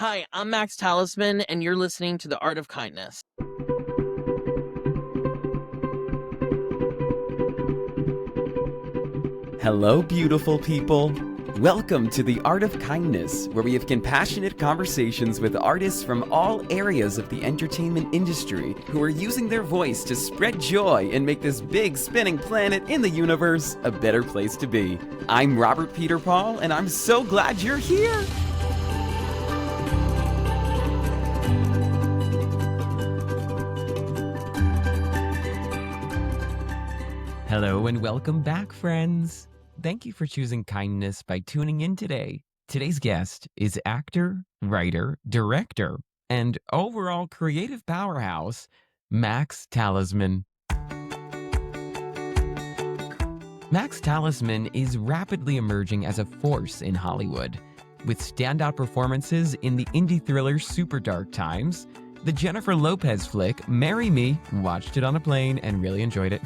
Hi, I'm Max Talisman, and you're listening to The Art of Kindness. Hello, beautiful people. Welcome to The Art of Kindness, where we have compassionate conversations with artists from all areas of the entertainment industry who are using their voice to spread joy and make this big spinning planet in the universe a better place to be. I'm Robert Peterpaul, and I'm so glad you're here. Hello and welcome back, friends. Thank you for choosing kindness by tuning in today. Today's guest is actor, writer, director, and overall creative powerhouse, Max Talisman. Max Talisman is rapidly emerging as a force in Hollywood, with standout performances in the indie thriller Super Dark Times, the Jennifer Lopez flick Marry Me, watched it on a plane and really enjoyed it,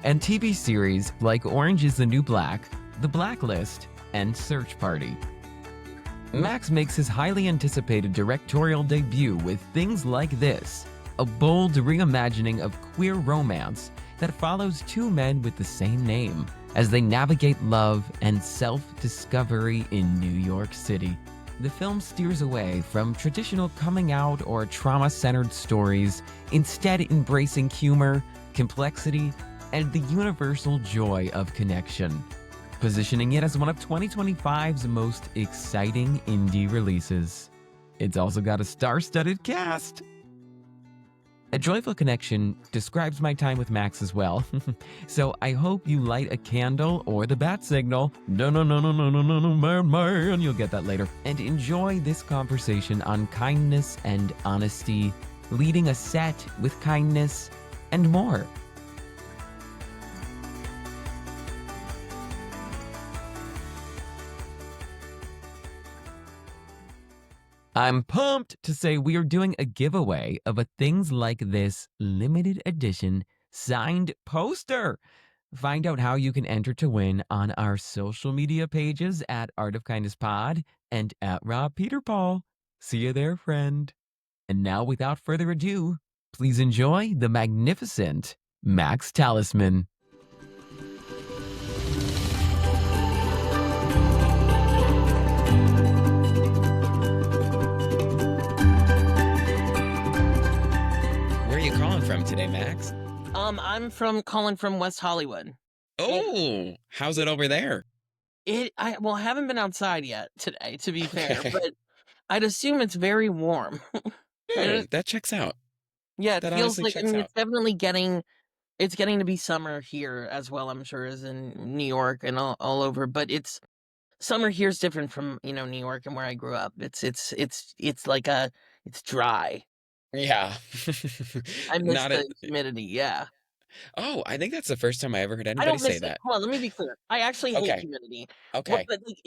and TV series like Orange is the New Black, The Blacklist, and Search Party. Max makes his highly anticipated directorial debut with Things Like This, a bold reimagining of queer romance that follows two men with the same name as they navigate love and self-discovery in New York City. The film steers away from traditional coming out or trauma-centered stories, instead embracing humor, complexity, and the universal joy of connection, positioning it as one of 2025's most exciting indie releases. It's also got a star-studded cast. A joyful connection describes my time with Max as well. So I hope you light a candle or the bat signal. No, man. You'll get that later. And enjoy this conversation on kindness and honesty, leading a set with kindness and more. I'm pumped to say we are doing a giveaway of a Things Like This limited edition signed poster. Find out how you can enter to win on our social media pages at Art of Kindness Pod and at Rob Peterpaul. See you there, friend. And now, without further ado, please enjoy the magnificent Max Talisman. From today, Max? I'm calling from West Hollywood. Oh, how's it over there? I haven't been outside yet today, to be fair, but I'd assume it's very warm. That checks out. Yeah, it That feels honestly like, checks out. it's definitely getting to be summer here as well, I'm sure, as in New York and all over, but summer here is different from, New York and where I grew up. It's dry. Yeah. I miss Not the a. humidity, yeah. Oh, I think that's the first time I ever heard I anybody don't say miss it. that. Hold on, let me be clear. I actually hate Okay. humidity. Okay. But like,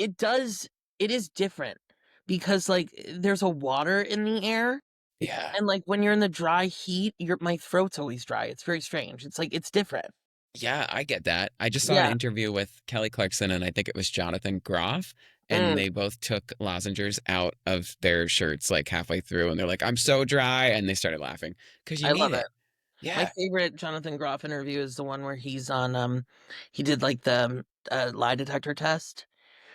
it is different because like there's a water in the air, Yeah. and like when you're in the dry heat, my throat's always dry. It's very strange. It's like it's different. Yeah, I get that. I just saw an Yeah. interview with Kelly Clarkson and I think it was Jonathan Groff, and Mm, they both took lozenges out of their shirts like halfway through, and they're like, "I'm so dry," and they started laughing because you I need love it. it. My Yeah. favorite Jonathan Groff interview is the one where he's on he did like the lie detector test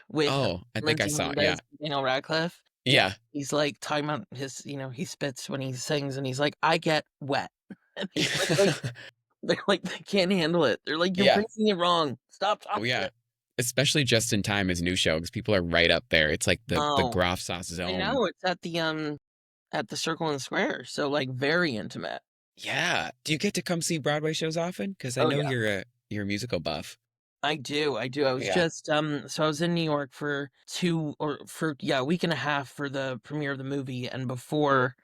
with Oh, I think I Lindsay saw it. Yeah. Mendez, Daniel Radcliffe. Yeah. He's like talking about his, he spits when he sings, and he's like, I get wet. And he's like, they're like, they can't handle it. They're like, you're Yeah. pronouncing it wrong. Stop Oh, talking yeah. it. Especially Just in Time, his new show, because people are right up there. It's like the Oh, Groff Sauce I zone. know. It's at the Circle and Square, so like very intimate. Yeah. Do you get to come see Broadway shows often? Because I Oh know yeah, you're a musical buff. I do. I do. I was Yeah. just so I was in New York for a week and a half for the premiere of the movie, and before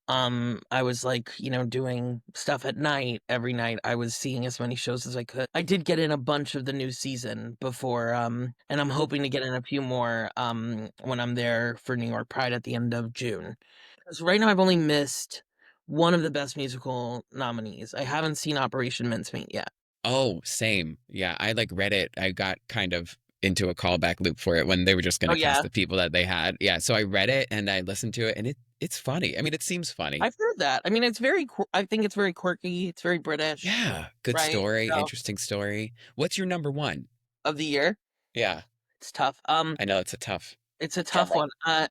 I was like, doing stuff at night. Every night I was seeing as many shows as I could. I did get in a bunch of the new season before, and I'm hoping to get in a few more when I'm there for New York Pride at the end of June. Because right now I've only missed one of the Best Musical nominees. I haven't seen Operation Mincemeat yet. Oh, same. Yeah, I like read it. I got kind of into a callback loop for it when they were just going Oh, to cast yeah. the people that they had. Yeah, so I read it and I listened to it, and it's funny. I mean, it seems funny. I've heard that. I mean, it's very I think it's very quirky, it's very British, Yeah, good right? story, So interesting story. What's your number one? of the year, Yeah, it's tough. I know it's a tough. It's a tough one. I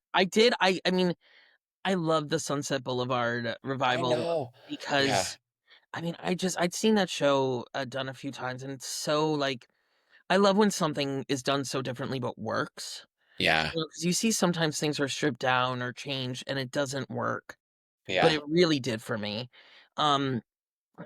mean, I love the Sunset Boulevard I revival know. Yeah, because, I mean, I'd seen that show, done a few times, and it's so, like I love when something is done so differently but works. yeah, You know, 'cause you see sometimes things are stripped down or changed and it doesn't work, but yeah. it really did for me. Um,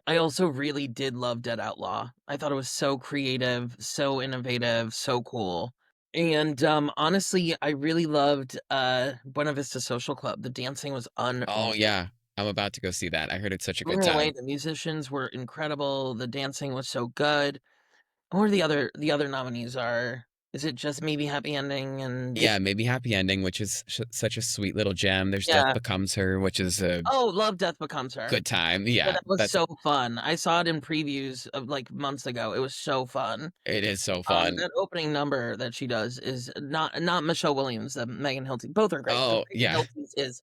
I also really did love Dead Outlaw. I thought it was so creative, so innovative, so cool. And, honestly, I really loved, Buena Vista Social Club. The dancing was Oh, unreal. yeah. I'm about to go see that. I heard it's such a Blew good me away, time. the musicians were incredible, the dancing was so good. What are the other nominees are is it Just Maybe Happy Ending and Yeah, maybe Happy Ending, which is such a sweet little gem. There's Death yeah. Becomes Her, which is a Oh, Love, Death Becomes Her. good time. Yeah, Yeah, that was that's so fun. I saw it in previews of, like, months ago. It was so fun. it is so fun. That opening number that she does is not Michelle Williams, Megan Hilty, both are great, but Oh, Megan yeah. Hilty's is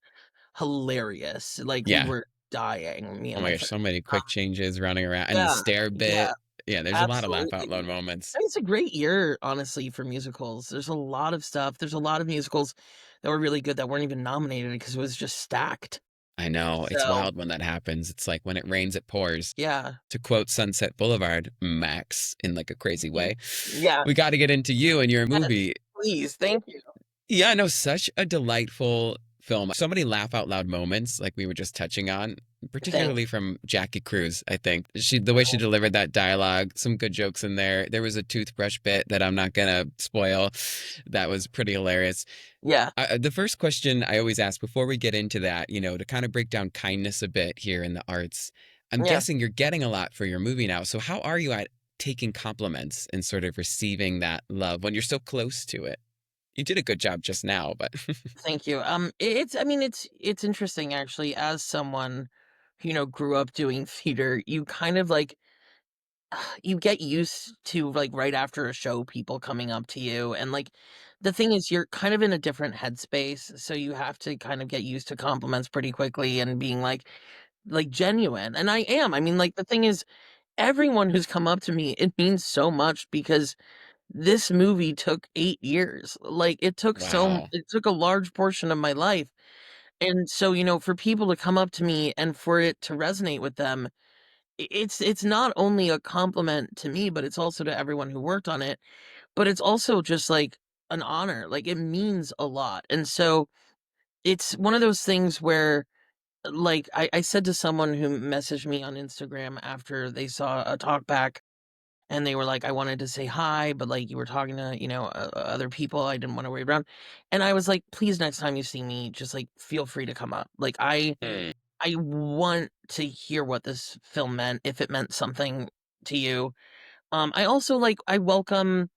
hilarious, like, we Yeah. were dying, me Oh and my my gosh, friend. so many quick changes running around and the Yeah, stair yeah, bit. Yeah, there's a lot of laugh out loud absolutely. moments. And it's a great year, honestly, for musicals. There's a lot of stuff. There's a lot of musicals that were really good that weren't even nominated because it was just stacked. I know. It's So, wild when that happens. It's like when it rains, it pours. yeah. To quote Sunset Boulevard, Max, in like a crazy way, Yeah. we got to get into you and your Yes, movie. please, thank you. Yeah, no, such a delightful film. So many laugh out loud moments, like we were just touching on, Thank particularly from Jackie Cruz, I think. The way she delivered that dialogue, some good jokes in there. There was a toothbrush bit that I'm not gonna spoil. That was pretty hilarious. Yeah, The first question I always ask before we get into that, to kind of break down kindness a bit here in the arts. I'm yeah. guessing you're getting a lot for your movie now. So how are you at taking compliments and sort of receiving that love when you're so close to it? You did a good job just now, but Thank you. It's I mean, it's interesting actually as someone who, grew up doing theater, you kind of like you get used to like right after a show people coming up to you and like the thing is you're kind of in a different headspace, so you have to kind of get used to compliments pretty quickly and being like genuine. And I am. I mean, like the thing is everyone who's come up to me, it means so much because this movie took 8 years. Like wow. it took a large portion of my life. And so, for people to come up to me and for it to resonate with them, it's not only a compliment to me, but it's also to everyone who worked on it, but it's also just like an honor. Like it means a lot. And so it's one of those things where like I said to someone who messaged me on Instagram after they saw a talk back and they were like, I wanted to say hi, but like you were talking to, other people. I didn't want to wait around. And I was like, please, next time you see me, just like feel free to come up. Like Hmm. I want to hear what this film meant, if it meant something to you. I also like I welcome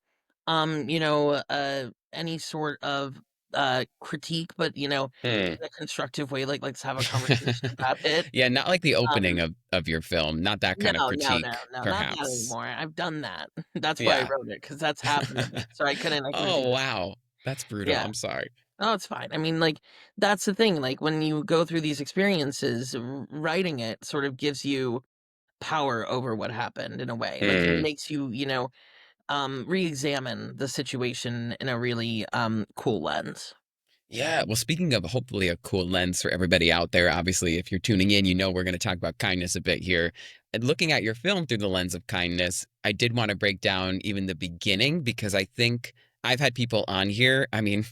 any sort of critique, but Hmm. in a constructive way, like let's have a conversation about it. Yeah, not like the opening Um of your film, not that no, kind of no, no, critique, no, not that perhaps. anymore. I've done that. That's why I Yeah. wrote it, because that's happening. So I couldn't do Oh, that. wow. That's brutal. Yeah. I'm sorry. Oh, it's fine. I mean, like, that's the thing. Like, when you go through these experiences, writing it sort of gives you power over what happened in a way. Like, it Hmm. makes you, re-examine the situation in a really cool lens. Yeah. Well, speaking of hopefully a cool lens for everybody out there, obviously, if you're tuning in, we're going to talk about kindness a bit here. And looking at your film through the lens of kindness, I did want to break down even the beginning because I think I've had people on here. I mean,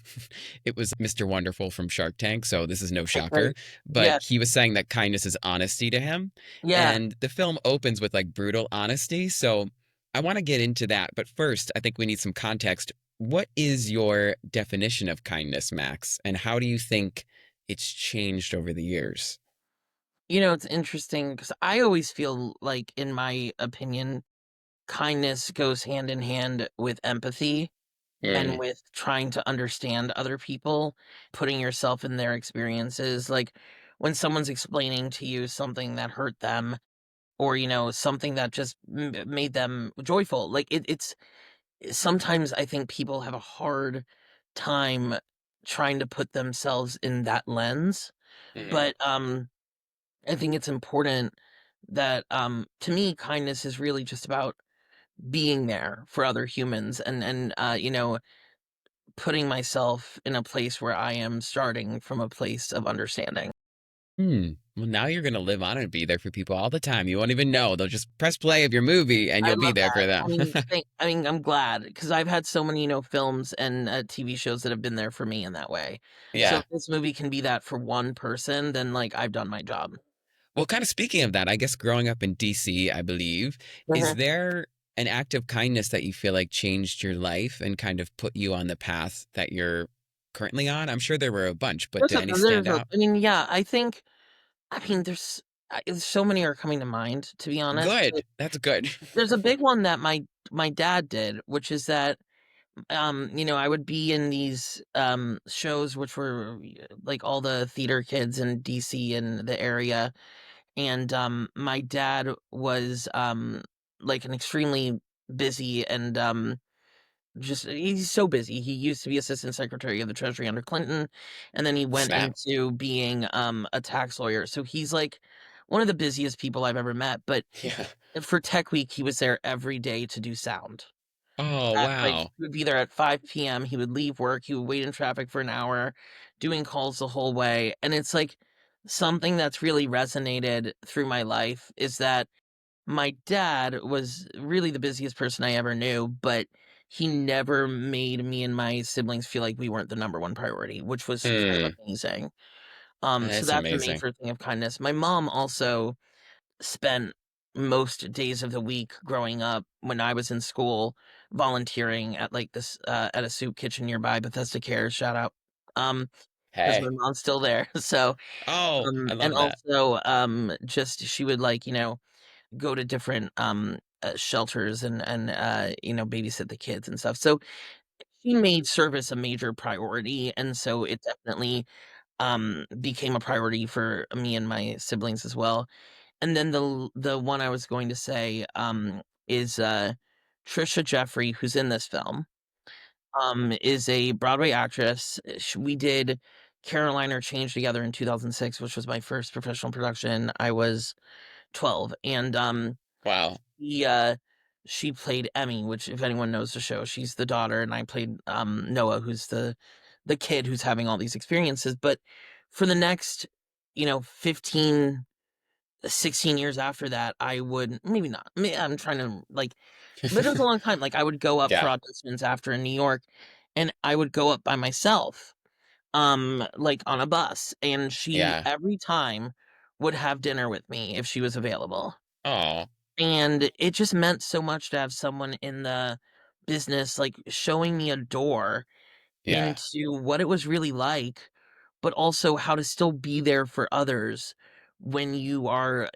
it was Mr. Wonderful from Shark Tank, so this is no shocker, Right. but Yeah. he was saying that kindness is honesty to him. Yeah. And the film opens with like brutal honesty. So I want to get into that. But first, I think we need some context. What is your definition of kindness, Max? And how do you think it's changed over the years? It's interesting because I always feel like, in my opinion, kindness goes hand in hand with empathy and Mm, with trying to understand other people, putting yourself in their experiences. Like when someone's explaining to you something that hurt them or, something that just made them joyful. Like it's sometimes I think people have a hard time trying to put themselves in that lens, Mhm. but, I think it's important that, to me, kindness is really just about being there for other humans and, putting myself in a place where I am starting from a place of understanding. Hmm. Well, now you're gonna live on and be there for people all the time. You won't even know. They'll just press play of your movie and I you'll be love there that. for them. I mean, I'm glad because 'cause I've had so many, films and, TV shows that have been there for me in that way. So Yeah. if this movie can be that for one person, then, like, I've done my job. Well, kind of speaking of that, I guess growing up in DC, I believe, is Mhm. there an act of kindness that you feel like changed your life and kind of put you on the path that you're currently on? I'm sure there were a bunch, but did any stand out? Yeah, I mean, so many are coming to mind, to be honest, but Good. That's good. there's a big one that my dad did, which is that, I would be in these, shows which were, like, all the theater kids in DC and the area, and, my dad was, like, an extremely busy and, just he's so busy. He used to be assistant secretary of the Treasury under Clinton, and then he went Snap. into being, a tax lawyer, so he's, like, one of the busiest people I've ever met, but Yeah. for Tech Week, he was there every day to do sound. Oh, wow. He would be there at 5 PM, he would leave work, he would wait in traffic for an hour, doing calls the whole way, and it's, like, something that's really resonated through my life is that my dad was really the busiest person I ever knew, but he never made me and my siblings feel like we weren't the number one priority, which was kind of Mm, amazing. So that's that's a amazing. major thing of kindness. My mom also spent most days of the week growing up when I was in school volunteering at like this at a soup kitchen nearby, Bethesda Cares, shout out. Because my Hey. mom's still there. So Oh, I and love that. also just she would like, go to different shelters and babysit the kids and stuff. So she made service a major priority, and so it definitely became a priority for me and my siblings as well. And then the one I was going to say is Trisha Jeffrey, who's in this film, is a Broadway actress. We did Caroline or Change together in 2006, which was my first professional production. I was 12, and Wow. She, she played Emmy, which if anyone knows the show, she's the daughter, and I played, Noah, who's the kid who's having all these experiences, but for the next, 15, 16 years after that, I would maybe not, I'm trying to, like but it was a long time, like, I would go up for Yeah. auditions after in New York, and I would go up by myself, like, on a bus, and she, Yeah. every time, would have dinner with me if she was available. Oh, And it just meant so much to have someone in the business, like, showing me a door yeah. into what it was really like, but also how to still be there for others when you are,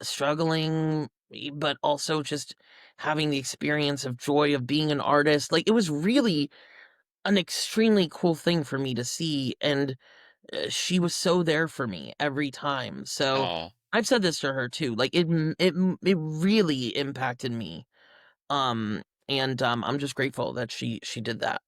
struggling, but also just having the experience of joy of being an artist. Like, it was really an extremely cool thing for me to see, and she was so there for me every time. So, Oh, I've said this to her too, like, it really impacted me, I'm just grateful that she did that.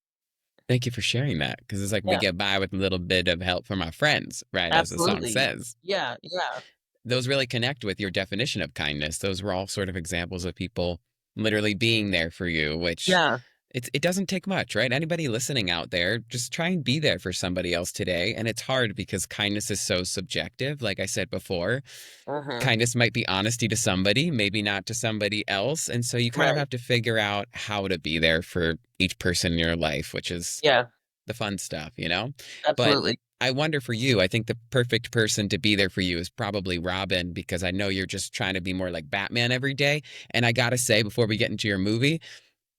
thank you for sharing that because it's like we Yeah, get by with a little bit of help from our friends, right? As the song absolutely. says. Yeah, yeah. Those really connect with your definition of kindness. Those were all sort of examples of people literally being there for you, which Yeah, it doesn't take much, right? Anybody listening out there, just try and be there for somebody else today. And it's hard because kindness is so subjective. Like I said before, mhm, kindness might be honesty to somebody, maybe not to somebody else. And so you kind of right. have to figure out how to be there for each person in your life, which is Yeah, the fun stuff, you know? But absolutely. I wonder for you, I think the perfect person to be there for you is probably Robin, because I know you're just trying to be more like Batman every day. And I gotta say, before we get into your movie,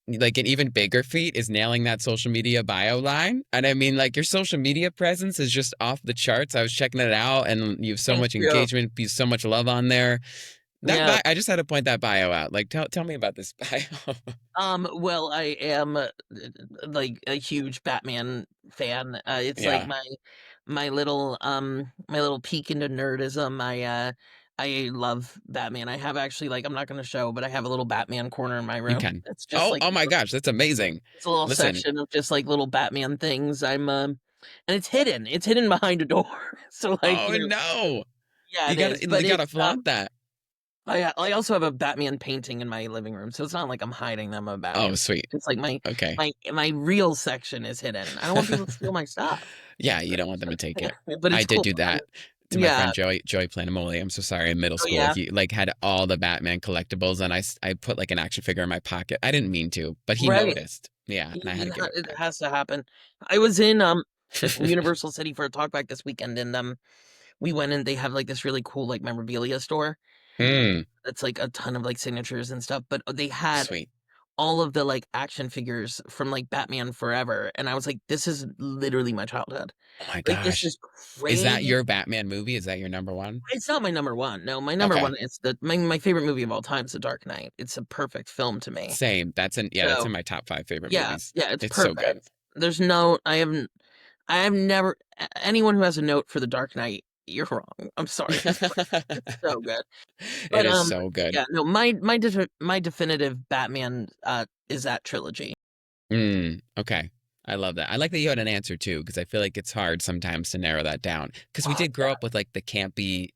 like an even bigger feat is nailing that social media bio line. And I mean, like your social media presence is just off the charts. I was checking it out and you have so Thank much you. engagement, you have so much love on there. That Yeah. bio, I just had to point that bio out. Like, tell me about this bio. Well, I am, like, a huge Batman fan. It's like Yeah. my little peek into nerdism. I love Batman. I have actually, like, I'm not gonna show, but I have a little Batman corner in my You room. can. It's just Oh, like oh my gosh, that's amazing. it's a little Listen. section of just like little Batman things. And it's hidden. It's hidden behind a door. So like, Oh no. yeah, You it gotta is. you But gotta flaunt that. I also have a Batman painting in my living room, so it's not like I'm hiding them a Oh, Batman. sweet. It's like Okay. my real section is hidden. I don't want people to steal my stuff. Yeah, you don't want them to take it. But I it's did cool. do that to my Yeah. friend Joey Planamoli. I'm so sorry. In middle Oh school, yeah. he like had all the Batman collectibles, and I put like an action figure in my pocket. I didn't mean to, but he Right. noticed. Yeah, and I had to give it It back. has to happen. I was in Universal City for a talkback this weekend, and we went and they have like this really cool like memorabilia store. Mm, It's like a ton of like signatures and stuff, but they had sweet. all of the like action figures from like Batman Forever, and I was like, this is literally my childhood. Oh my Like this gosh. is Is that crazy. your Batman movie? Is that your number one? It's not my number one. No, my number Okay. one is my favorite movie of all time is The Dark Knight. It's a perfect film to me. Same. That's So in my top 5 favorite yeah, movies. yeah, it's It's so good. perfect. There's no, I have never anyone who has a note for The Dark Knight, you're wrong. I'm sorry. It's so good. It But is so good. yeah, no, my definitive Batman is that trilogy. Okay. I love that. I like that you had an answer too, because I feel like it's hard sometimes to narrow that down. Because we Oh, did grow up with like the campy,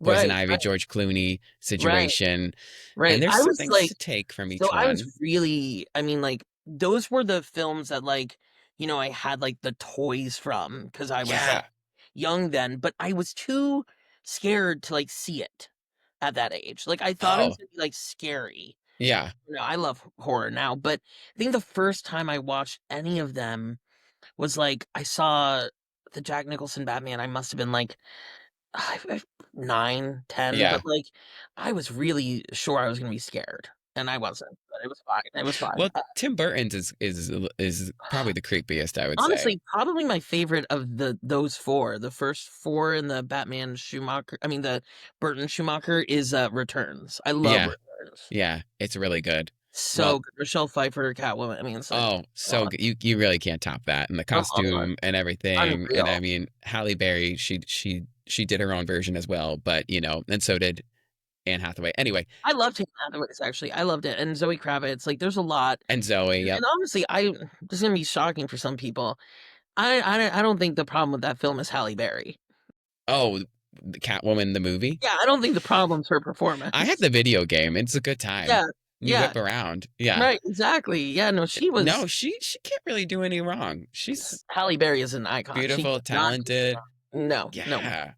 Poison right, Ivy, right, George Clooney right, situation, and right. there's I some was things like, to take from so each I was one. really, I mean, like those were the films that like, I had like the toys from because I was like Yeah. young then, but I was too scared to like see it at that age. Like I thought it was Oh, gonna be like scary. yeah. I love horror now, but I think the first time I watched any of them was like I saw the Jack Nicholson Batman. I must have been like 9, 10, Yeah. but like I was really sure I was gonna be scared, and I wasn't. But it was fine. It was fine. Well, Tim Burton's is probably the creepiest, I would say. Honestly, probably my favorite of those four, the first four in the Batman Schumacher. I mean, the Burton Schumacher is Returns. I love Yeah. Returns. Yeah. It's really good. Well, So good. Michelle Pfeiffer, Catwoman. I mean, it's like oh, so oh, good. You really can't top that, and the come on, costume and everything. And I unreal. mean, Halle Berry, she did her own version as well, but and so did Anne Hathaway. Anyway, I loved Anne Hathaway's actually. I loved it, and Zoe Kravitz. Like, there's a lot. and Zoe, And yep. honestly, this is gonna be shocking for some people. I don't think the problem with that film is Halle Berry. Oh, the Catwoman, the movie. Yeah, I don't think the problem's her I have performance. the video game. It's a good time. Yeah, You yeah, whip around. Yeah. right, exactly. Yeah, no, she No, was she can't really do any wrong. She's Halle Berry is an icon. She beautiful, does not age talented. well. No, no, Yeah.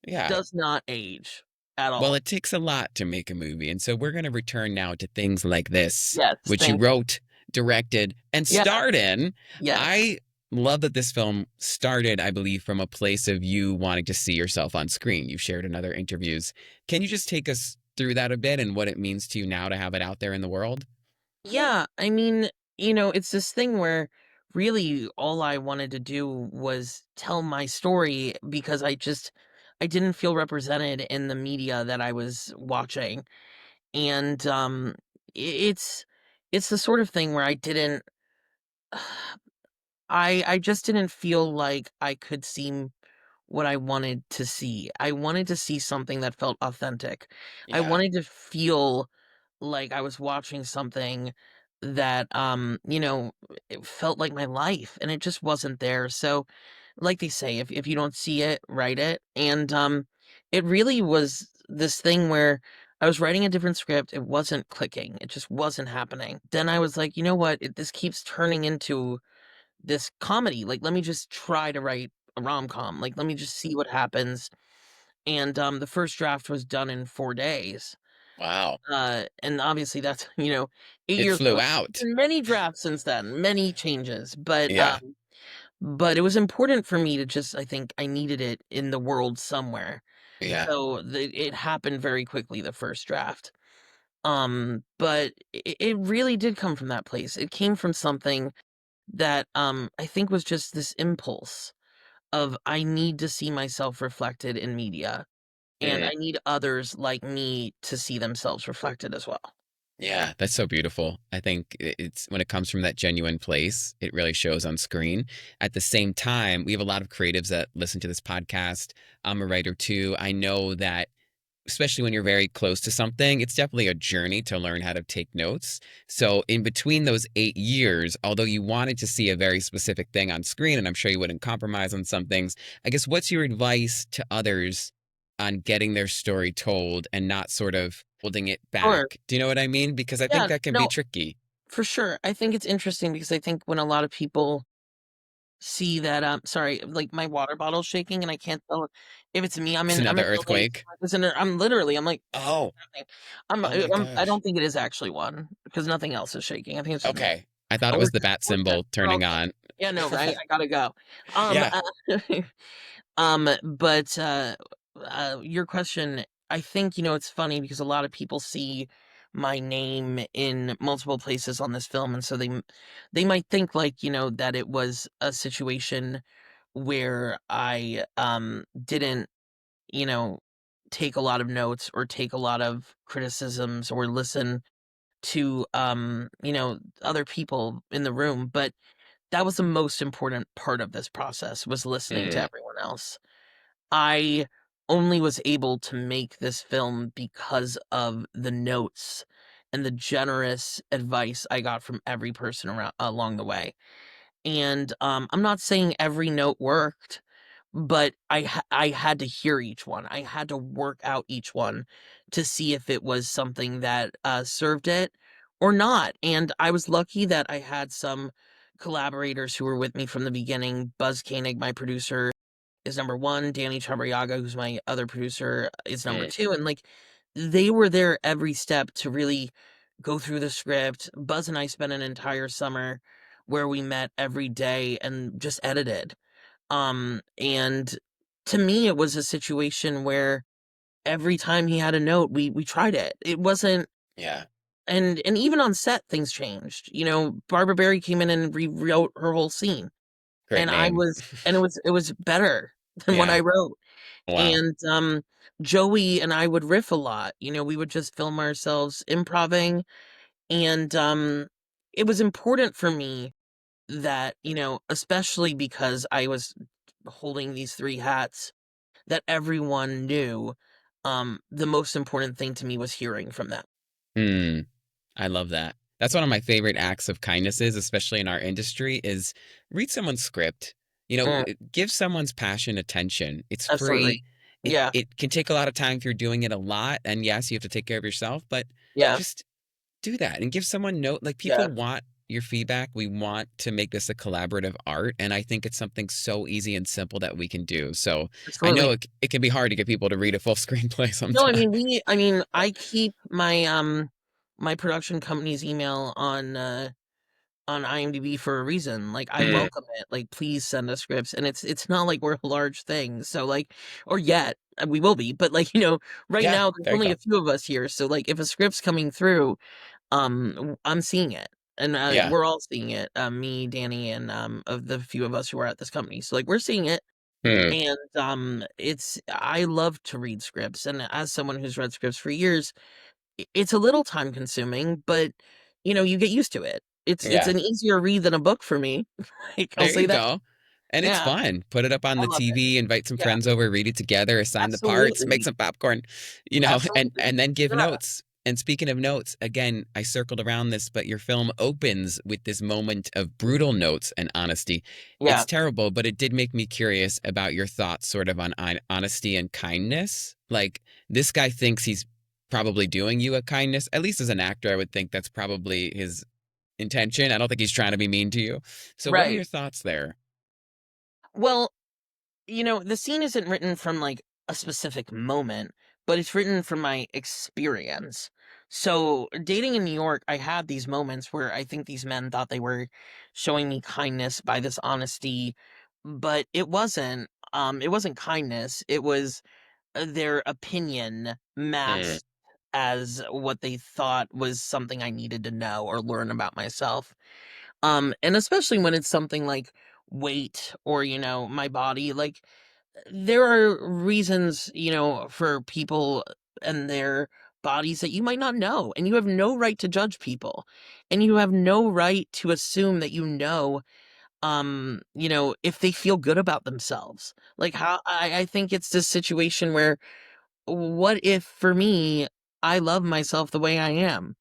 Yeah. does not age at Well, all. it takes a lot to make a movie. And so we're going to return now to things like this, Yes, which you thank you. wrote, directed, and Yeah, starred in. yes. I love that this film started, I believe, from a place of you wanting to see yourself on screen. You've shared in other interviews. Can you just take us through that a bit and what it means to you now to have it out there in the world? Yeah, I mean, it's this thing where really all I wanted to do was tell my story because I didn't feel represented in the media that I was watching. And it's it's the sort of thing where I didn't I just didn't feel like I could see what I wanted to see. I wanted to see something that felt authentic. I Yeah. wanted to feel like I was watching something that it felt like my life and it just wasn't there. So like they say, if you don't see it, write it. And it really was this thing where I was writing a different script, it wasn't clicking. It just wasn't happening. Then I was like, you know what? This keeps turning into this comedy. Like, let me just try to write a rom-com. Like, let me just see what happens. And the first draft was done in 4 days. Wow. And obviously that's, 8 It years flew ago. out. Been many drafts since then, many changes. Yeah. But it was important for me to just I think I needed it in the world somewhere. Yeah. So it happened very quickly, the first draft. But it really did come from that place. It came from something that I think was just this impulse of I need to see myself reflected in media and Mm. I need others like me to see themselves reflected as well. Yeah, that's so beautiful. I think it's when it comes from that genuine place, it really shows on screen. At the same time, we have a lot of creatives that listen to this podcast. I'm a writer too. I know that especially when you're very close to something, it's definitely a journey to learn how to take notes. So, in between those 8 years, although you wanted to see a very specific thing on screen, and I'm sure you wouldn't compromise on some things, I guess what's your advice to others on getting their story told and not sort of holding it Sure. back? Do you know what I mean? Because I think Yeah, that can be no, tricky. for sure. I think it's interesting because I think when a lot of people see that, sorry, like my water bottle's shaking and I can't tell if it's me. It's I'm another in LA. earthquake. Listen, I'm literally, I'm like, Oh, nothing. oh my I gosh. don't think it is actually one because nothing else is shaking. I think it's just me. Okay. I thought Oh, it was the bat we're good. symbol We're all turning good. on. Yeah, no, right? I gotta go. Um, Yeah. uh, but your question, I think, it's funny because a lot of people see my name in multiple places on this film, and so they might think like, that it was a situation where I didn't, you know, take a lot of notes or take a lot of criticisms or listen to other people in the room, but that was the most important part of this process was listening to Mm, everyone else. I only was able to make this film because of the notes and the generous advice I got from every person around along the way. And I'm not saying every note worked, but I had to hear each one. I had to work out each one to see if it was something that served it or not. And I was lucky that I had some collaborators who were with me from the beginning. Buzz Koenig, my producer, is number one. Danny Chabarriaga, who's my other producer, is number mm, two. And like they were there every step to really go through the script. Buzz and I spent an entire summer where we met every day and just edited. And to me, it was a situation where every time he had a note, we tried it. It wasn't, yeah. and even on set, things changed. Barbara Barry came in and rewrote her whole scene, Great and name. it was better than what I Yeah. wrote. Wow. And Joey and I would riff a lot. We would just film ourselves improvising, and it was important for me that, especially because I was holding these three hats, that everyone knew, the most important thing to me was hearing from them. Hmm. I love that. That's one of my favorite acts of kindnesses, especially in our industry, is read someone's script. Mm, Give someone's passion attention. It's free. absolutely. It Yeah, it can take a lot of time if you're doing it a lot. And yes, you have to take care of yourself, but yeah, just do that and give someone note. Like yeah, people want your feedback. We want to make this a collaborative art. And I think it's something so easy and simple that we can do. So I know absolutely. it can be hard to get people to read a full screenplay No, sometimes. I keep my production company's email on IMDb for a reason. Like I Mm, welcome it. Like please send us scripts. And it's not like we're a large thing. So like or yet we will be, but like, right yeah, now there's there you only go. a few of us here. So like if a script's coming through, I'm seeing it. And Yeah. we're all seeing it. Me, Danny, and of the few of us who are at this company. So like we're seeing it. Hmm. And I love to read scripts. And as someone who's read scripts for years, it's a little time consuming, but you get used to it. It's Yeah. an easier read than a book for me. Like, I'll There say you that. go. And it's Yeah, fun. Put it up on I the love it. TV, invite some Yeah, friends over, read it together, assign the parts, make absolutely. some popcorn, and Absolutely. then give Yeah, notes. And speaking of notes, again, I circled around this, but your film opens with this moment of brutal notes and honesty. It's yeah, terrible, but it did make me curious about your thoughts sort of on honesty and kindness. Like this guy thinks he's probably doing you a kindness. At least as an actor, I would think that's probably his intention. I don't think he's trying to be mean to you. So what are right. your thoughts there? Well, the scene isn't written from like a specific moment, but it's written from my experience. So, dating in New York, I had these moments where I think these men thought they were showing me kindness by this honesty, but it wasn't. It wasn't kindness. It was their opinion Mm, masked as what they thought was something I needed to know or learn about myself. And especially when it's something like weight or, my body, like there are reasons, for people and their bodies that you might not know, and you have no right to judge people, and you have no right to assume that if they feel good about themselves. Like how I think it's this situation where what if for me, I love myself the way I am?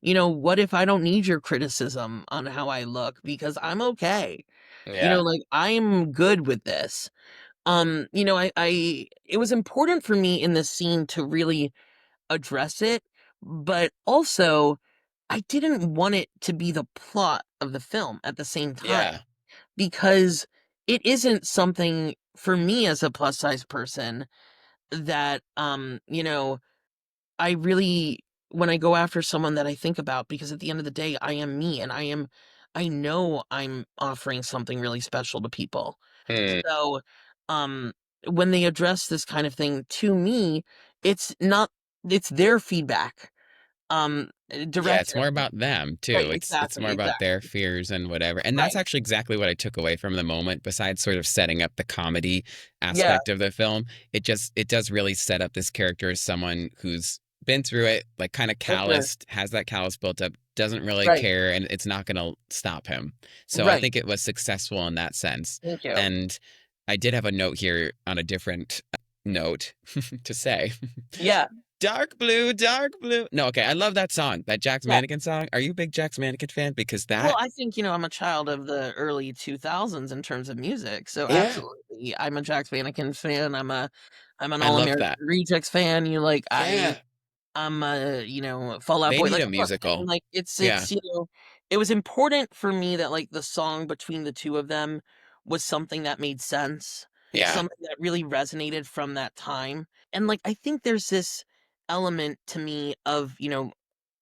What if I don't need your criticism on how I look because I'm okay? Yeah. Like I'm good with this. It was important for me in this scene to really address it, but also I didn't want it to be the plot of the film at the same time Yeah. because it isn't something for me as a plus size person that I really when I go after someone that I think about because at the end of the day I am me and I know I'm offering something really special to people. Hmm. So um when they address this kind of thing to me, it's not it's their feedback. Yeah, Direct it's more about them right, too. It's more about their exactly. fears and whatever. And that's Right. actually exactly what I took away from the moment, besides sort of setting up the comedy Yeah, aspect of the film. It does really set up this character as someone who's been through it, like kind of for sure. calloused, has that callous built up, doesn't really Right. care, and it's not gonna stop him. So I Right. think it was successful in that sense. Thank you. And I did have a note here on a different note to say. Yeah. Dark blue, dark blue. No, okay. I love that song, that Jack's Yeah. Mannequin song. Are you a big Jack's Mannequin fan? Because Well, that, I think, I'm a child of the early 2000s in terms of music, so yeah, absolutely. I'm a Jack Mannequin fan, I'm an I All love American that. Rejects fan, Yeah. I'm a, Fall Out They Boy, need like, a of course, I mean, musical. like, Yeah. it was important for me that, like, the song between the 2 of them was something that made sense, Yeah. something that really resonated from that time, and, like, I think there's this element to me of,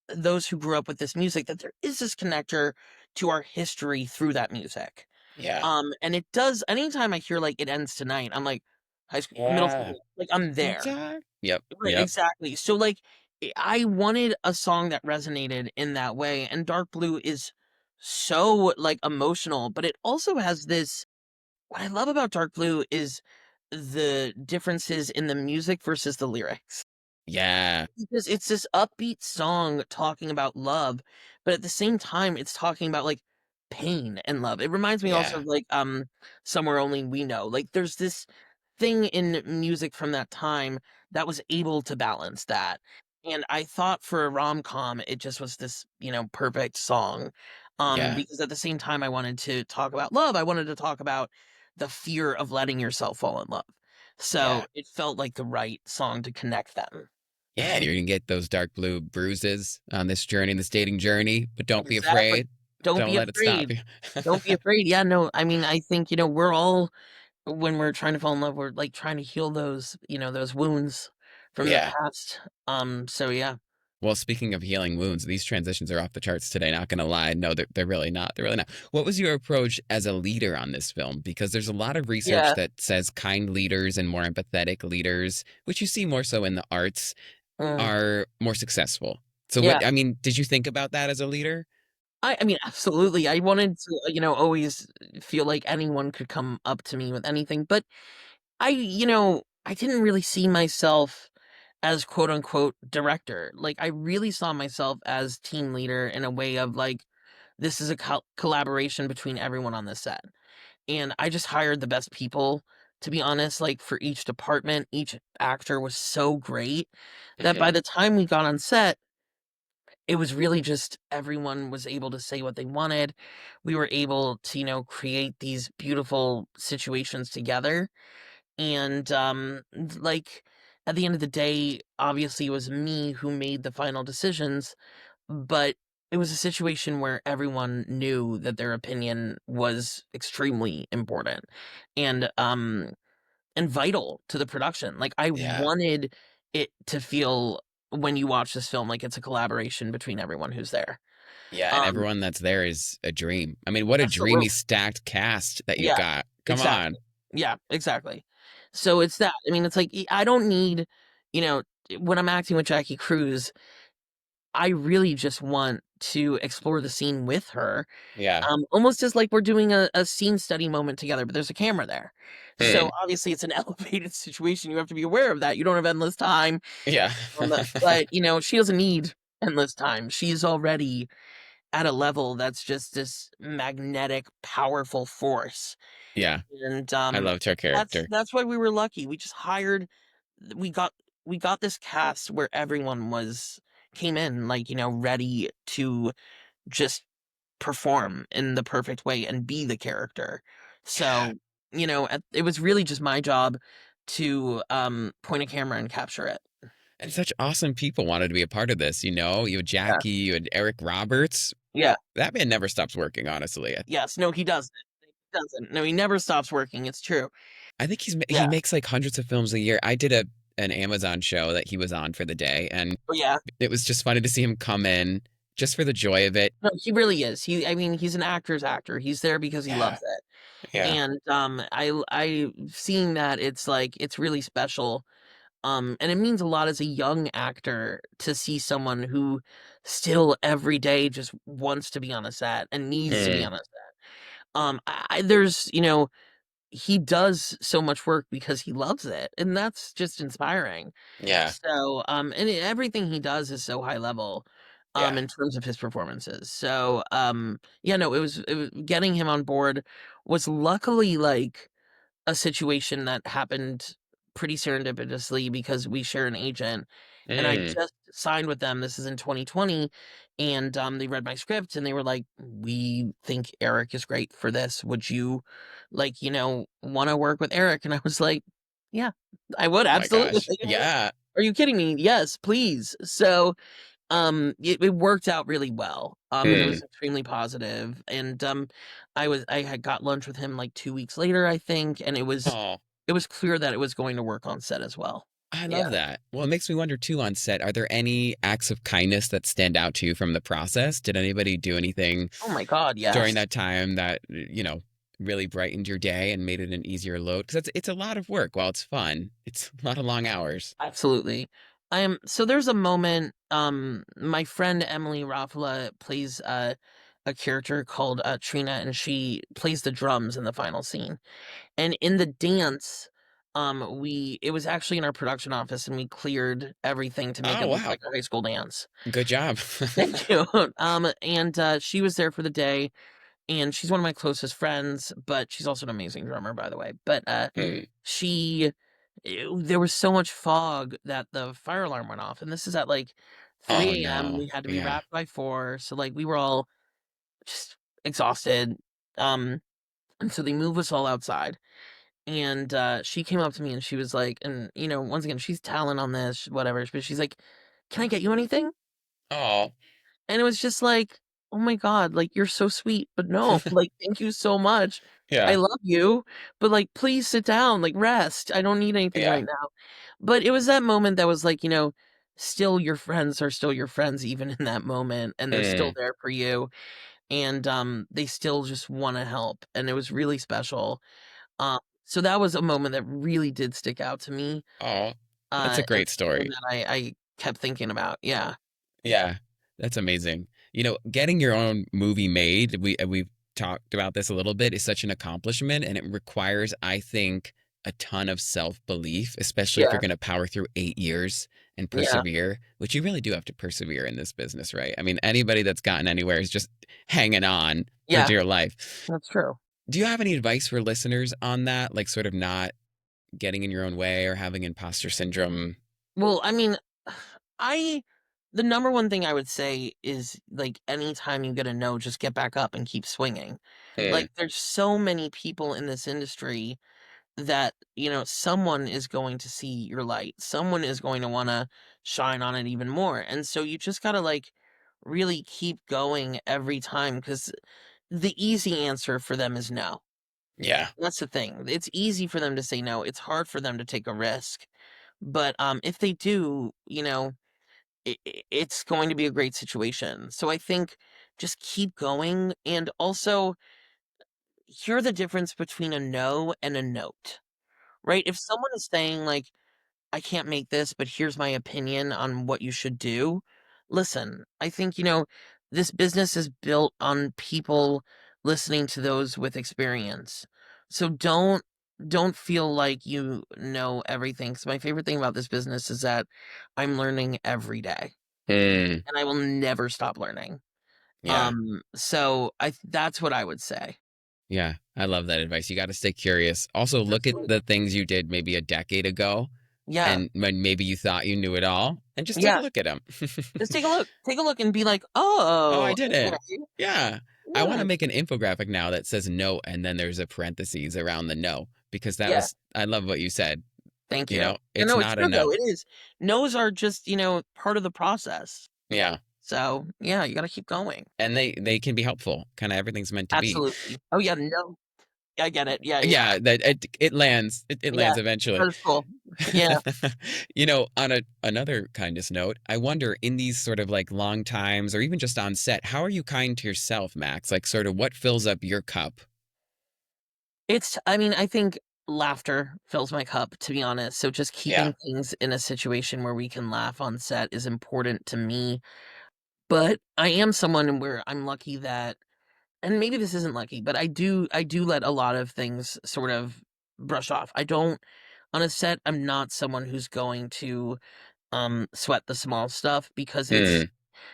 those who grew up with this music that there is this connector to our history through that music. Yeah. And it does anytime I hear like It Ends Tonight, I'm like high school, middle Yeah. school, like I'm there. Dark. Yep. Right, Yep. exactly. So like I wanted a song that resonated in that way, and Dark Blue is so like emotional, but it also has this what I love about Dark Blue is the differences in the music versus the lyrics. Yeah. Because it's this upbeat song talking about love, but at the same time, it's talking about, like, pain and love. It reminds me also Yeah. of, like, Somewhere Only We Know. Like, there's this thing in music from that time that was able to balance that, and I thought for a rom-com, it just was this, perfect song, Yeah. because at the same time I wanted to talk about love, I wanted to talk about the fear of letting yourself fall in love. Yeah. So, it felt like the right song to connect them. Yeah. And you're going to get those dark blue bruises on this journey, this dating journey, but don't be Exactly. afraid. Don't Don't be let it stop afraid. you. Don't be afraid. Yeah, no, I mean, I think, we're all when we're trying to fall in love, we're, like, trying to heal those, those wounds from the Yeah. past. So yeah. Well, speaking of healing wounds, these transitions are off the charts today. Not going to lie. No, they're really not. They're really not. What was your approach as a leader on this film? Because there's a lot of research Yeah. that says kind leaders and more empathetic leaders, which you see more so in the arts, Mm. are more successful. So, Yeah. what, I mean, did you think about that as a leader? I mean, absolutely. I wanted to, always feel like anyone could come up to me with anything, but I didn't really see myself as quote unquote director. Like I really saw myself as team leader in a way of like this is a collaboration between everyone on the set. And I just hired the best people, to be honest, like, for each department, each actor was so great that by Hmm. the time we got on set, it was really just everyone was able to say what they wanted. We were able to, create these beautiful situations together, and, like, at the end of the day, obviously, it was me who made the final decisions, but it was a situation where everyone knew that their opinion was extremely important and, and vital to the production. Like, I Yeah. wanted it to feel when you watch this film like it's a collaboration between everyone who's there. Yeah. And Um, everyone that's there is a dream. I mean, what a dreamy Absolutely. stacked cast that you've Yeah, got. Come on. exactly. Yeah, exactly. So it's that. I mean, it's like, I don't need, you know, when I'm acting with Jackie Cruz, I really just want to explore the scene with her. Yeah. Almost as like we're doing a scene study moment together, but there's a camera there. So, Hmm. obviously, it's an elevated situation, you have to be aware of that, you don't have endless time, Yeah. but, she doesn't need endless time, she's already at a level that's just this magnetic, powerful force, Yeah. and, I loved her that's character. that's why we were lucky, we just hired we got we got this cast where everyone came in, like, ready to just perform in the perfect way and be the character. Yeah. So, it was really just my job to point a camera and capture it. And such awesome people wanted to be a part of this, you know? You had Yeah. Jackie, you had Eric Roberts. Yeah. That man never stops working, honestly. Yes. No, he doesn't. He doesn't. No, he never stops working. It's true. I think he Yeah. makes like hundreds of films a year. I did an Amazon show that he was on for the day, and Oh, yeah. it was just funny to see him come in just for the joy of it. No, he really is. I mean, he's an actor's actor. He's there because he Yeah. loves it. Yeah. And I seeing that, it's like it's really special. And it means a lot as a young actor to see someone who still every day just wants to be on a set and needs to be Mm, on a set. There's, he does so much work because he loves it, and that's just inspiring. yeah. So, everything he does is so high level, Yeah. in terms of his performances. So, yeah, no, it was getting him on board was luckily like a situation that happened pretty serendipitously because we share an agent, and I Mm, just signed with them. This is in 2020, and they read my script and they were like, "We think Eric is great for this. Would you, like, want to work with Eric?" And I was like, "Yeah, I would oh my absolutely." gosh. Yeah. Are you kidding me? Yes, please. So, it worked out really well. And it Mm. was extremely positive. And I had got lunch with him like 2 weeks later, I think, and Oh, it was clear that it was going to work on set as well. I Yeah. love that. Well, it makes me wonder too on set, are there any acts of kindness that stand out to you from the process? Did anybody do anything Oh my God, during yes. that time that, really brightened your day and made it an easier load? Because it's a lot of work while it's fun. It's a lot of long hours. Absolutely. I am so there's a moment, my friend Emily Raffala plays a character called Trina, and she plays the drums in the final scene. And in the dance, we it was actually in our production office, and we cleared everything to make Oh, it look wow. like a high school dance. Good job. Thank you. And she was there for the day, and she's one of my closest friends, but she's also an amazing drummer, by the way. But Mm. she, there was so much fog that the fire alarm went off, and this is at like Oh, 3 a.m. no. We had to be Yeah. wrapped by 4, so like we were all just exhausted. Um, and so they moved us all outside. And, she came up to me and she was like, and, once again, she's talent on this, whatever, but she's like, "Can I get you anything?" Oh, And it was just like, "Oh my God, like, you're so sweet, but no, like, thank you so much. I yeah. love you, but, like, please sit down, like, rest. I don't need anything Yeah. right now." But it was that moment that was like, still your friends are still your friends even in that moment, and they're still Mm. there for you, and, they still just wanna help, and it was really special. So that was a moment that really did stick out to me, Oh, that's a and great something story. that I kept thinking about, yeah. Yeah, that's amazing. Getting your own movie made, we've talked about this a little bit, is such an accomplishment, and it requires, I think, a ton of self-belief, especially if you're Yeah, gonna power through 8 years and yeah, persevere, which you really do have to persevere in this business, right? I mean, anybody that's gotten anywhere is just hanging on for yeah, dear life. that's true. Do you have any advice for listeners on that? Like, sort of not getting in your own way or having imposter syndrome? Well, I mean, I the number one thing I would say is, like, anytime you get a no, just get back up and keep swinging. Mm, Like, there's so many people in this industry that, someone is going to see your light. Someone is going to wanna shine on it even more, and so you just gotta, like, really keep going every time, because the easy answer for them is no. yeah. That's the thing. It's easy for them to say no. It's hard for them to take a risk. But if they do, it's going to be a great situation. So I think just keep going, and also hear the difference between a no and a note, right? If someone is saying like, "I can't make this, but here's my opinion on what you should do." Listen, I think, this business is built on people listening to those with experience. So don't feel like you know everything. 'Cause my favorite thing about this business is that I'm learning every day, Mm, and I will never stop learning. yeah. So that's what I would say. Yeah, I love that advice. You got to stay curious. Also, look at Absolutely. the things you did maybe a decade ago. Yeah. And when maybe you thought you knew it all, and just take a Yeah. look at them. Just take a look and be like, Oh, I "Oh, did it. okay. Yeah. I want Yeah. to make an infographic now that says no, and then there's a parentheses around the no, because Yeah. I love what you said. Thank You you." know, You it's know, it's not a true though, no. it is. No's are just, part of the process. Yeah. So, yeah, you gotta keep going. And they can be helpful. Kind of everything's meant to be. Absolutely. Oh, yeah, no. I get it. Yeah, yeah. Yeah, that it lands. It Yeah. lands eventually. That is cool. Yeah. On another kindness note, I wonder in these sort of like long times or even just on set, how are you kind to yourself, Max? Like sort of what fills up your cup? I mean, I think laughter fills my cup, to be honest. So just Yeah. keeping things in a situation where we can laugh on set is important to me. But I am someone where I'm lucky that, and maybe this isn't lucky, but I do let a lot of things sort of brush off. I don't on a set, I'm not someone who's going to sweat the small stuff because Mm, I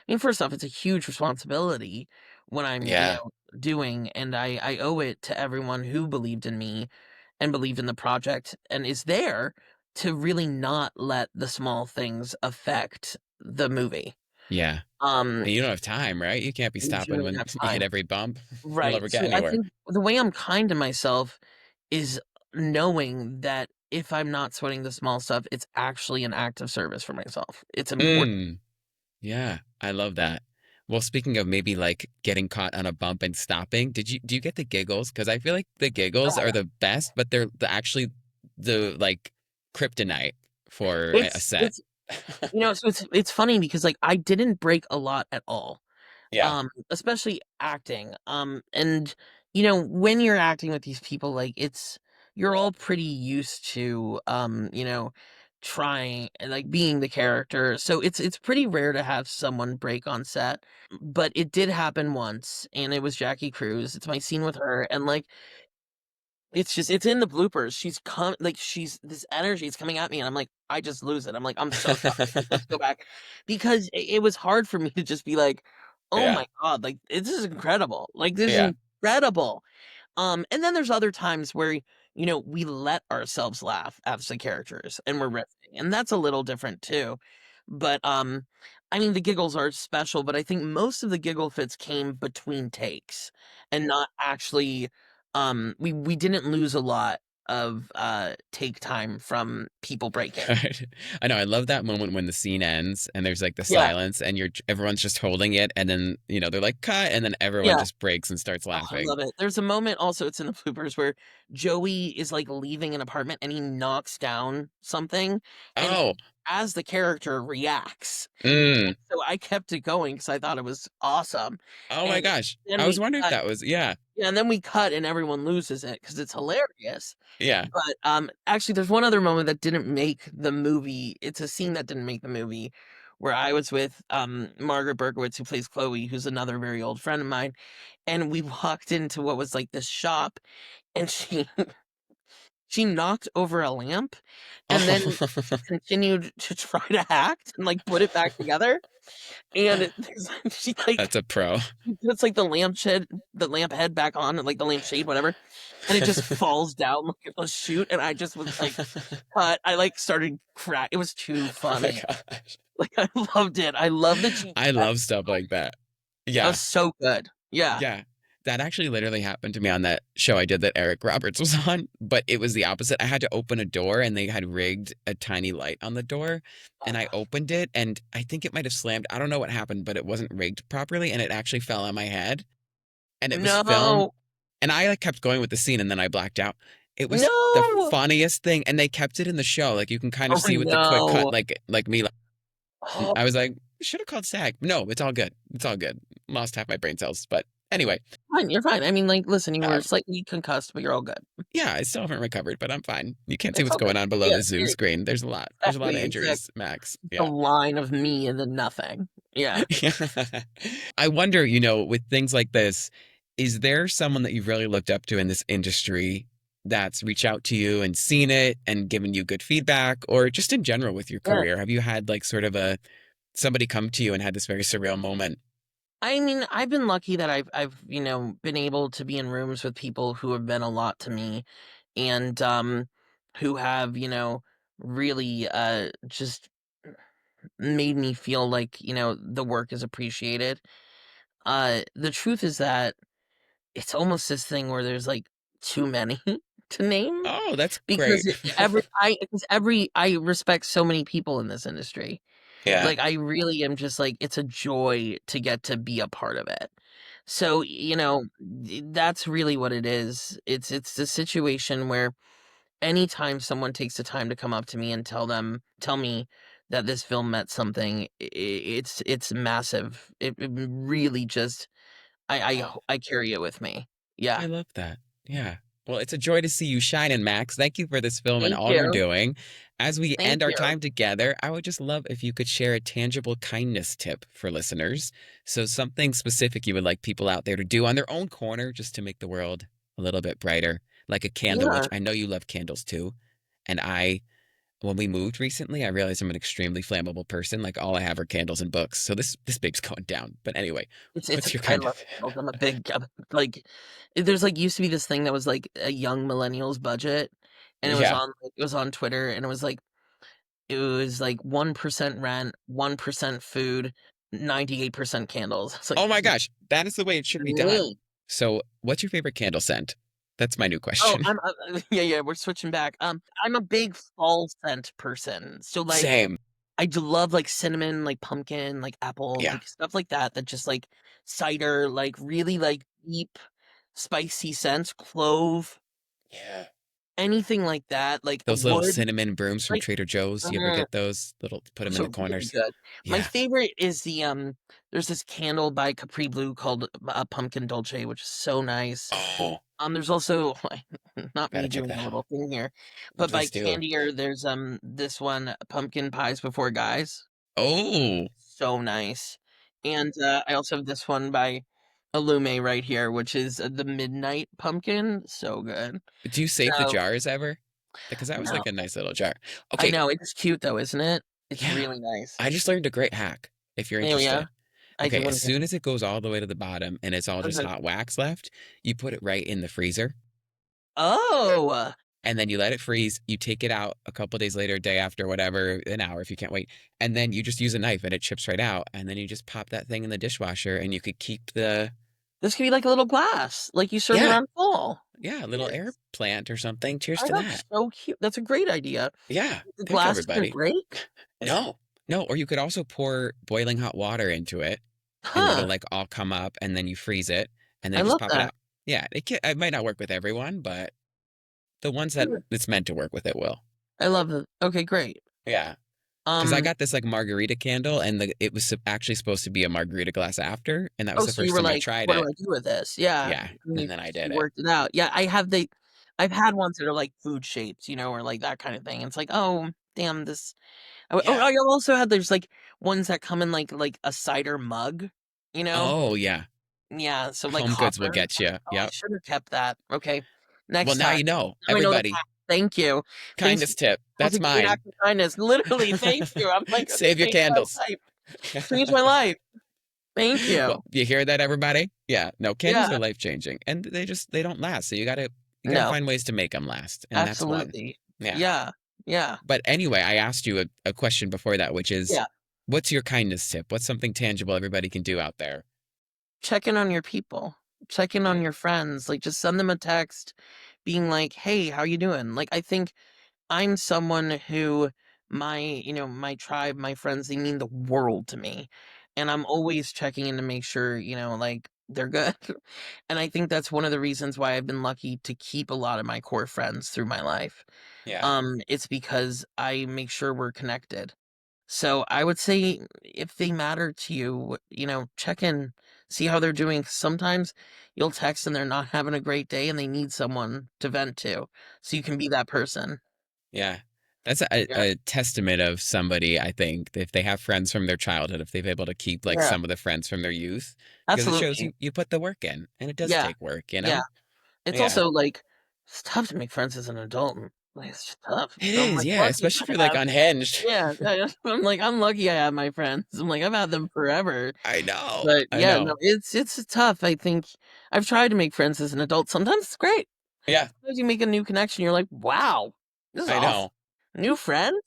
mean, first off, it's a huge responsibility what I'm, yeah. doing, and I owe it to everyone who believed in me and believed in the project and is there to really not let the small things affect the movie. Yeah. Um, And you don't have time, right? You can't be you stopping don't when have you hit time. every bump. You'll Right. never get So I anywhere. think the way I'm kind to myself is knowing that if I'm not sweating the small stuff, it's actually an act of service for myself. It's important. Mm. Yeah, I love that. Well, speaking of maybe like getting caught on a bump and stopping, do you get the giggles? Because I feel like the giggles are the best, but they're actually the like kryptonite for a It's set. it's so it's funny because, like, I didn't break a lot at all, Yeah. especially acting, and, when you're acting with these people, like, you're all pretty used to, trying and, like, being the character, so it's pretty rare to have someone break on set, but it did happen once, and it was Jackie Cruz, it's my scene with her, and, like, it's in the bloopers. She's this energy is coming at me, and I'm like, I just lose it. I'm like, "I'm so sorry. Like, let's go back." Because it was hard for me to just be like, "Oh Yeah. my god, like, this is incredible. Like, this is Yeah. incredible." And then there's other times where, we let ourselves laugh as the characters and we're riffing, and that's a little different too. But, I mean, the giggles are special, but I think most of the giggle fits came between takes and not actually, we didn't lose a lot of, take time from people breaking. I know. I love that moment when the scene ends and there's like the Yeah. silence and everyone's just holding it, and then they're like cut, and then everyone Yeah. just breaks and starts Oh, I laughing. love it. There's a moment also, it's in the bloopers, where Joey is, like, leaving an apartment and he knocks down something, and Oh. as the character reacts. Mm. So I kept it going because I thought it was awesome, Oh my and gosh. then I was we wondering if cut that was yeah. yeah, and then we cut and everyone loses it because it's hilarious. Yeah. But, actually, there's one other moment that didn't make the movie. It's a scene that didn't make the movie where I was with, Margaret Berkowitz, who plays Chloe, who's another very old friend of mine, and we walked into what was, like, this shop, and she knocked over a lamp, and then she Oh. continued to try to act and, like, put it back together, and she, like That's a pro. she puts, like, the lamp head back on, and, like, the lamp shade, whatever, and it just falls down like a chute, and I just was like, cut. I, like, started crack it was too Oh my funny. gosh. Like, I loved it. I love that she I kept love stuff going. like that. That Yeah. was so good. Yeah. Yeah. That actually literally happened to me on that show I did that Eric Roberts was on, but it was the opposite. I had to open a door and they had rigged a tiny light on the door, and I opened it and I think it might have slammed. I don't know what happened, but it wasn't rigged properly and it actually fell on my head, and it was filmed, No. and I like kept going with the scene and then I blacked out. It was the No. funniest thing, and they kept it in the show. Like you can kind of Oh, see with the quick cut, no. like me. Oh, I was like, should have called SAG. No, it's all good. It's all good. Lost half my brain cells, but anyway, fine, you're fine. I mean, like, listen, you were um, slightly concussed, but you're all good. yeah, I still haven't recovered, but I'm fine. You can't see It's what's all good. going on below Yeah, the Zoom yeah, screen. There's a lot. There's a lot of exactly, injuries, exactly. Max. The Yeah. line of me and then nothing. Yeah. I wonder, with things like this, is there someone that you've really looked up to in this industry that's reached out to you and seen it and given you good feedback, or just in general with your Yeah. career? Have you had like sort of somebody come to you and had this very surreal moment? I mean, I've been lucky that I've, been able to be in rooms with people who have been a lot to me and, who have, really just made me feel like, the work is appreciated. The truth is that it's almost this thing where there's like too many to name Oh, that's because great. I respect so many people in this industry. Yeah. Like I really am just like it's a joy to get to be a part of it. So, that's really what it is. It's a situation where anytime someone takes the time to come up to me and tell me that this film meant something, it's massive. It really just Oh, I carry it with me. I Yeah. love that. Yeah. Well, it's a joy to see you shining, Max. Thank you for this film and Thank all you're you. doing. As we Thank end our you. time together, I would just love if you could share a tangible kindness tip for listeners. So, something specific you would like people out there to do on their own corner just to make the world a little bit brighter, like a candle, which Yeah. I know you love candles too. And when we moved recently, I realized I'm an extremely flammable person. Like all I have are candles and books. So this babe's going down. But anyway, what's your I kind of love candles. I'm a big like there's like used to be this thing that was like a young millennials budget and yeah. it was on Twitter and it was like 1% rent, 1% food, 98% candles. It's like Oh my gosh, that is the way it should be done. me. So, what's your favorite candle scent? That's my new Oh, question. yeah, we're switching back. I'm a big fall scent person. So like Same. I do love like cinnamon, like pumpkin, like apple, Yeah. like stuff like that that just like cider, like really like deep spicy scents, clove, Yeah. anything like that, like Those little wood, cinnamon brooms from like Trader Joe's. You ever get those little, put them those in are the really corners? good. My Yeah. favorite is there's this candle by Capri Blue called Pumpkin Dolce, which is so nice. Oh, There's also not me gotta check doing that a out. little thing here, but by Please do. Candier, there's this one, Pumpkin Pies Before Guys. Oh, So nice. And, I also have this one by Illume right here, which is, the Midnight Pumpkin, so good. do you save the So jars ever? Because that was no, like a nice little jar. I Okay. know, it's cute though, isn't it? It's Yeah. really nice. I just learned a great hack if you're Oh, yeah? interested. I do Okay. As wanna hear. soon as it goes all the way to the bottom and it's all just Okay. hot wax left, you put it right in the freezer. Oh! And then you let it freeze. You take it out a couple days later, a day after, whatever, an hour if you can't wait. And then you just use a knife and it chips right out. And then you just pop that thing in the dishwasher and you could keep the, This could be like a little glass, like you serve yeah, around fall. yeah, a little air Yes. plant or something. Cheers Oh, to that's that. so cute. That's a great idea. Yeah. The Thank you, glass doesn't everybody. break? No, no. Or you could also pour boiling hot water into it and it'll Huh, like all come up and then you freeze it and then I you just love pop it that. out. Yeah. It might not work with everyone, but the ones that Hmm, it's meant to work with, it will. I love it. Okay, great. Yeah. Because I Um, got this like margarita candle, and it was actually supposed to be a margarita glass after, and that was oh, the so you first were time I like, tried "What do it. I do with this?" Yeah, Yeah, and and then I did you it. worked it out. Yeah, I've had ones that are like food shaped, or like that kind of thing. It's like, "Oh, damn, this." Yeah. I also had there's like ones that come in like a cider mug, you know? Oh yeah. Yeah, so like Home goods will copper. get you. Oh, I Yep. should have kept that. Okay, Well, next now time. you know, Now I know the everybody. path. Thank you. Thanks. Kindness tip. That was That's a great mine. act of kindness. Literally, thank you. I'm like, this Save your changed my candles. life. Changed my life. Thank Well, you. you hear that, everybody? Yeah. No, candles Yeah. are life changing, and they don't last. So you gotta No, find ways to make them last, and that's one. absolutely. Yeah. Yeah. Yeah. But anyway, I asked you a question before that, which is, Yeah. what's your kindness tip? What's something tangible everybody can do out there? Check in on your people. Check in on Yeah. your friends. Like just send them a text being like, "Hey, how you doing?" Like I think I'm someone who my tribe, my friends, they mean the world to me. And I'm always checking in to make sure, like they're good. And I think that's one of the reasons why I've been lucky to keep a lot of my core friends through my life. Yeah. It's because I make sure we're connected. So I would say if they matter to you, check in, see how they're doing. Sometimes you'll text and they're not having a great day and they need someone to vent to. So you can be that person. Yeah. That's a, Yeah. a testament of somebody, I think, if they have friends from their childhood, if they've able to keep like Yeah. some of the friends from their youth, because it shows Absolutely. you put the work in, and it does Yeah, take work, you yeah. know? It's Yeah. also, like, it's tough to make friends as an adult, and, like, it's just tough. It So I'm, is, like, yeah, lucky especially if I you're like have. unhinged. Yeah, I'm like, I'm lucky I have my friends. I'm like, I've had them forever. I know. But, I yeah, no, know. it's tough, I think. I've tried to make friends as an adult. Sometimes it's great. Yeah, Sometimes you make a new connection, you're like, "Wow, this is I awesome." know. New friends?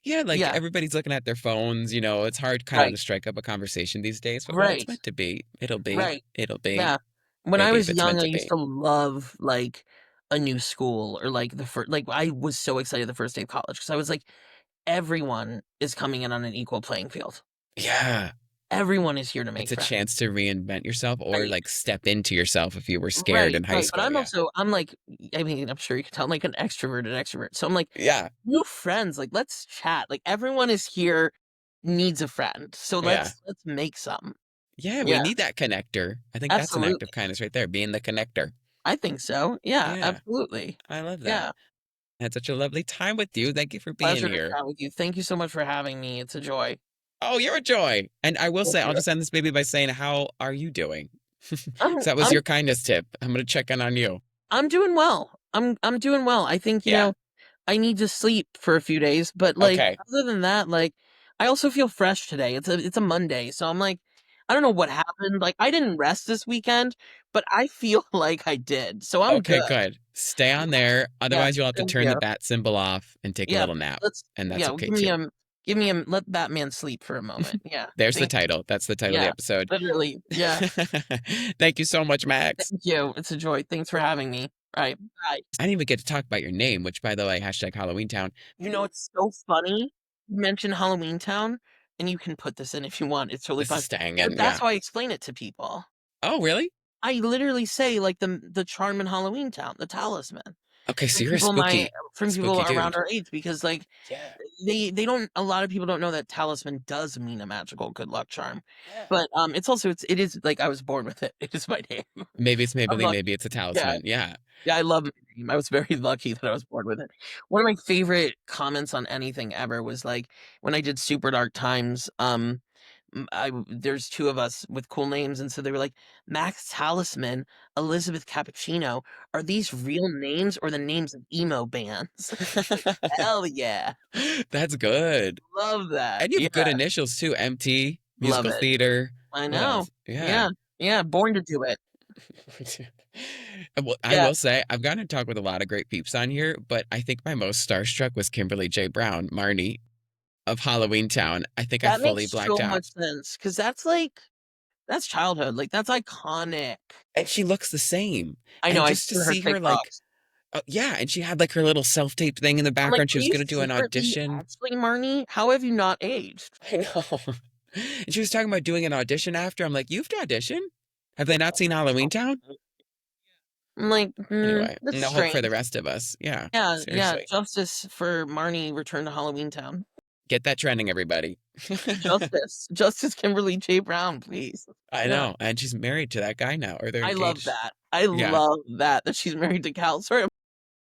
Yeah, like Yeah, everybody's looking at their phones, it's hard kind of to right, strike up a conversation these days, but when it's right, meant to be, it'll be. right. It'll be. Yeah. When I Maybe if was it's meant young, I to used be. to love, like, a new school or, like, the first. Like, I was so excited the first day of college because I was like, "Everyone is coming in on an equal playing field. Yeah. Everyone is here to make It's a friends." chance to reinvent yourself or Right. like step into yourself if you were scared Right, in high right, but school. Yeah. I'm like, I mean, I'm sure you can tell I'm like an extroverted extrovert, so I'm like, Yeah. "New friends, like, let's chat." Like, everyone is here needs a friend, so Yeah. let's make some. Yeah. We Yeah, need that connector. I think that's an act absolutely. of kindness right there, being the connector. I think so. Yeah, Yeah. absolutely. I love that. Yeah, I had such a lovely time with you. Thank you for being pleasure to here. chat with you. Thank you so much for having me. It's a joy. Oh, you're a joy. And I will Thank say, I'll you. just end this baby by saying, how are you doing? I'm So that was I'm your kindness tip. I'm going to check in on you. I'm doing well. I'm doing well. I think, Yeah. I need to sleep for a few days, but, like, Okay. other than that, like, I also feel fresh today. It's a Monday, so I'm like, I don't know what happened. Like, I didn't rest this weekend, but I feel like I did, so I'm Okay, good. good. Stay Yeah, on there. yeah, Otherwise, you'll have to thank turn the you. bat symbol off and take a Yeah, little nap. let's And that's yeah, okay too. give me a let Batman sleep for a moment. Yeah, There's the thank you. title. That's the title of the Yeah, episode. literally. Yeah, Thank you so much, Max. thank you. It's a joy. Thanks for having me. Alright, bye. I didn't even get to talk about your name, which, by the way, hashtag Halloween Town. It's so funny. You mentioned Halloween Town, and you can put this in if you want, it's totally This is fine. staying But in. that's Yeah. how I explain it to people. Oh, really? I literally say, like, the charm in Halloween Town, the talisman, Okay, so from you're a people spooky around dude. our age because, like, Yeah. they don't a lot of people don't know that talisman does mean a magical good luck charm. Yeah. But, it is like, I was born with it. It is my name. Maybe it's I'm Maybelline, maybe lucky. it's a Yeah. talisman. Yeah. Yeah, I love my name. I was very lucky that I was born with it. One of my favorite comments on anything ever was, like, when I did Super Dark Times, there's 2 of us with cool names, and so they were like, "Max Talisman, Elizabeth Cappuccino, are these real names or the names of emo bands?" Hell yeah. That's good. Love that. And you have good Yeah, initials too. MT, love musical it. theater. I What know. else? Yeah. Yeah. Yeah, born to do it. Well, I Yeah. will say I've gotten to talk with a lot of great peeps on here, but I think my most starstruck was Kimberly J. Brown, Marnie of Halloween Town. I think I That fully makes blacked so out. much sense because that's, like that's childhood, like, that's iconic. And she looks the same. I know, And I just to see her see her like, TikToks. yeah, and she had like her little self-tape thing in the I'm like, background. She "Are was you going to do an secretly audition. actually Marnie? How have you not aged?" I know. And she was talking about doing an audition after. I'm like, you've to audition? Have they not seen Halloween Town? I'm like, Anyway, that's no hope for strange." the rest of us. Yeah, Yeah, yeah, seriously. justice for Marnie Return to Halloween Town. Get that trending, everybody. Justice. Justice Kimberly J. Brown, please. I Yeah. know. And she's married to that guy now, or they're I love engaged. that. I Yeah, love that she's married to Cal. Sorry,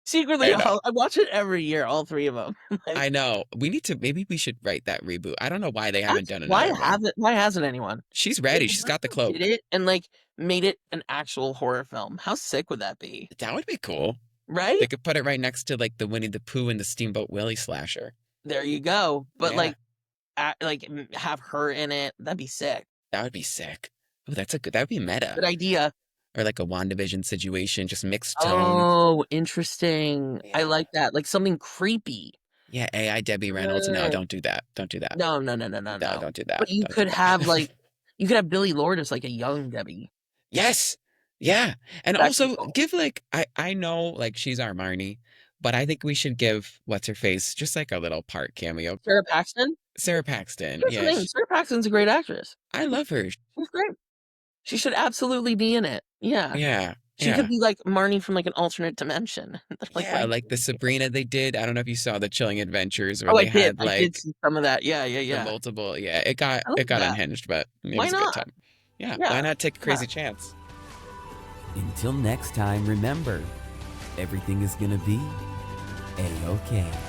secretly, I know. I watch it every year, all 3 of them. Like, I know. Maybe we should write that reboot. I don't know why they haven't that's done another one. why hasn't anyone? She's Like, ready. She's what got the if they cloak. did it and, like, made it an actual horror film? How sick would that be? That would be cool. Right? They could put it right next to like the Winnie the Pooh and the Steamboat Willie slasher. There you go. But, Yeah, have her in it. That'd be sick. that would be sick. Oh, that would be meta. Good idea. Or like a WandaVision situation, just mixed tone. Oh, interesting. I Yeah. like that. Like something creepy. Yeah, AI Debbie Reynolds. No, Uh, don't do that. Don't do that. no, no, no, no, no, No, no. don't do that. But you Don't do could have that. like you could have Billy Lord as like a young Debbie. Yes. Yeah. And That could be also cool. give like I know like she's our Marnie, but I think we should give what's her face just like a little part cameo. Sarah Paxton? Sarah Paxton. Here's the Yeah, thing, Sarah Paxton's a great actress. I love her. She's great. She should absolutely be in it. Yeah. Yeah. She Yeah. could be like Marnie from like an alternate dimension. Like Yeah, right like the there. Sabrina they did. I don't know if you saw the Chilling Adventures where Oh, they had I did like see some of that. Yeah, yeah, the yeah. multiple. Yeah, it got I like that. unhinged, but it Why was a good not? time. Yeah, why Yeah. not take a Yeah. crazy chance? Until next time, remember, everything is gonna be A-OK.